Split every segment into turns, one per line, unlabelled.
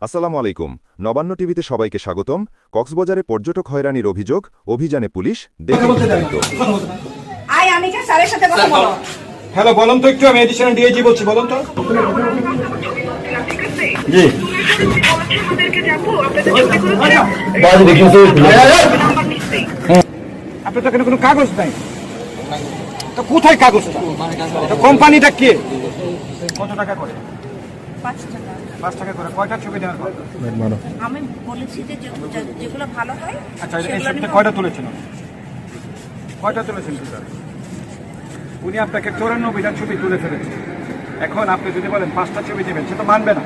আসসালামু আলাইকুম। নবান্ন টিভিতে সবাইকে স্বাগতম। কক্সবাজারে পর্যটক হয়রানির অভিযোগ, অভিযানে পুলিশ, দেখে বিস্তারিত।
হ্যালো, বলুন তো একটু, আমি এডিশনাল ডিআইজি বলছি, বলুন তো। জি, আপনার তো এখানে কোনো কাগজ নাই, তো কোথায় কাগজটা? কোম্পানিটা কে? কত টাকা করে? 5 টাকা করে। কয়টা ছবি দেওয়ার পর?
আমি বলেছি যে যেগুলো ভালো হয়।
আচ্ছা, এই সপ্তাহে কয়টা তুলেছেন? উনি আপনাকে 94টা ছবি তুলে ফেলেছে। এখন আপনি যদি বলেন 5টা ছবি দেবেন, সে তো মানবে না।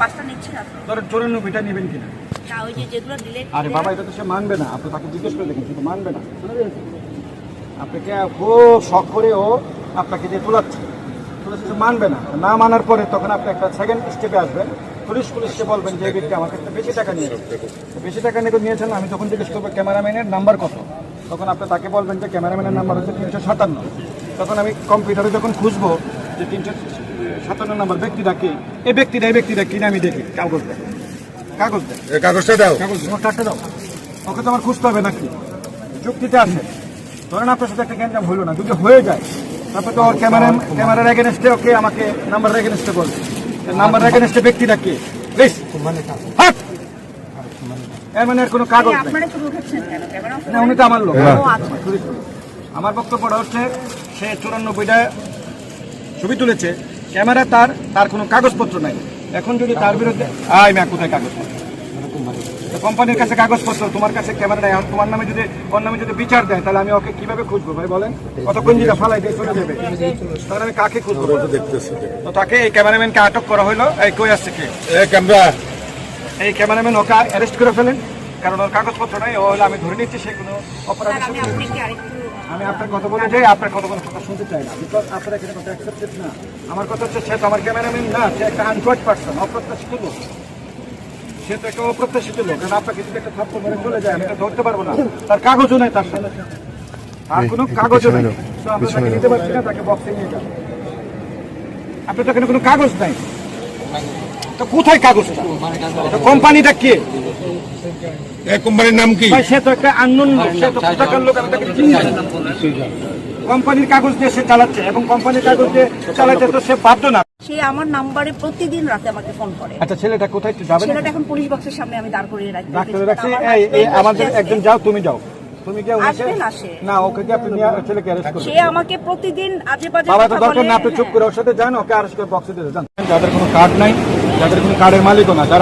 5টা নিচ্ছি না।
ধরেন 94টা নেবেন কিনা?
না, ওই যে যেগুলো ডিলেট।
আরে বাবা, এটা তো সে মানবে না। আপনি তাকে জিজ্ঞেস করে দেখেন, সে তো মানবে না। আপনাকে খুব শখ করেও আপনাকে দিয়ে তোলাচ্ছে, সে মানবে না। না মানার পরে তখন আপনি একটা সেকেন্ড স্টেপে আসবেন, পুলিশকে বলবেন যে এই ব্যক্তি আমার কাছে বেশি টাকা নিয়েছেন। আমি তখন জিজ্ঞেস করবো ক্যামেরাম্যানের নাম্বার কত। তখন আপনি তাকে বলবেন যে ক্যামেরাম্যানের নাম্বার হচ্ছে 357। তখন আমি কম্পিউটারে যখন খুঁজবো যে 357 নাম্বার ব্যক্তিটা কে, এই ব্যক্তিটা কিনা আমি দেখি। কাগজটা দাও। ওকে তো আমার খুঁজতে হবে নাকি? যুক্তিতে আসে। ধরেন আপনার সাথে একটা গ্যাঞ্জাম হইলো না, যদি হয়ে যায় তারপরে তো ওর ক্যামেরার এগেনস্টে ওকে আমাকে নাম্বার এগেনস্টে বলবে। নাম্বার এগেনস্টে ব্যক্তিটা কে? প্লিজ এর মানে কোনো কাগজ নেই। না, উনি তো আমার লোক। আমার বক্তব্যটা হচ্ছে, সে 94টা ছবি তুলেছে, ক্যামেরা তার কোনো কাগজপত্র নাই। এখন যদি তার বিরুদ্ধে কোথায় কাগজপত্র? কোম্পানির কাছে কাগজপত্র, তোমার কাছে ক্যামেরা নাই। তোমার নামে যদি ওর নামে যদি বিচার দেয়, তাহলে আমি ওকে কিভাবে খুঁজবো ভাই বলেন? কতক্ষণ যেটা ফালাই দিয়ে চলে যাবে, তাহলে আমি কাকে খুঁজবো? তো তাকে, এই ক্যামেরাম্যানকে আটক করা হলো। এই কই আসছে কে? এই ক্যামেরাম্যান ওকে অ্যারেস্ট করে ফেলেন, কারণ ওর কাগজপত্র নাই। ও হলো, আমি ধরে নিচ্ছি সে কোনো অপরাধ। আমি আপনার কথা বলে যাই, আপনার কথা শুনতে চাই না, বিকজ আপনার এখানে কথা অ্যাকসেপ্টেড না। আমার কথা হচ্ছে, সে তো আমার ক্যামেরাম্যান না, সে একটা আনকোয়ার্ড পার্সন, অপ্রত্যাশিত লোক। সে তো একটা অপ্রত্যাশিত লোক। কারণ আপনাকে যদি একটা থাপ্পড় মেরে চলে যায়, আমি এটা ধরতে পারবো না। তার কাগজও নেই, তার সাথে আর কোনো কাগজও নেই। তো আমরা তাকে নিতে পারছি না, তাকে বক্সে নিয়ে যান। আপনার তো এখানে কোনো কাগজ নাই, তো কোথায় কাগজটা? কোম্পানিটা কে?
কোম্পানির নাম কি?
সে তো একটা আননোন লোক, সে তো কোথাকার লোক, আমি তাকে চিনি না। কোম্পানির কাগজ দিয়ে সে চালাচ্ছে, এবং কোম্পানির কাগজ দিয়ে চালাচ্ছে, তো সে বাধ্য না।
সে আমার নাম্বারে প্রতিদিন রাতে আমাকে ফোন করে।
আচ্ছা, ছেলেটা কোথায় যাবে?
ছেলেটা এখন পুলিশ বক্সের সামনে আমি দাঁড় করিয়ে রাখছি।
আমাদের একজন যাও, তুমি যাও। তুমি কি
আসবে না সে?
না, ওকে কি আপনি ছেলেকে অ্যারেস্ট করবেন?
সে আমাকে প্রতিদিন আজে বাজে
বাবা তো
কথা
দরকার
বলে।
না, আপনি চুপ করে ওর সাথে যান, ওকে অ্যারেস্ট করে বক্সে দিয়ে যান। যাদের কোনো কার্ড নাই, যাদের কোনো কার্ডের মালিকও না, যারা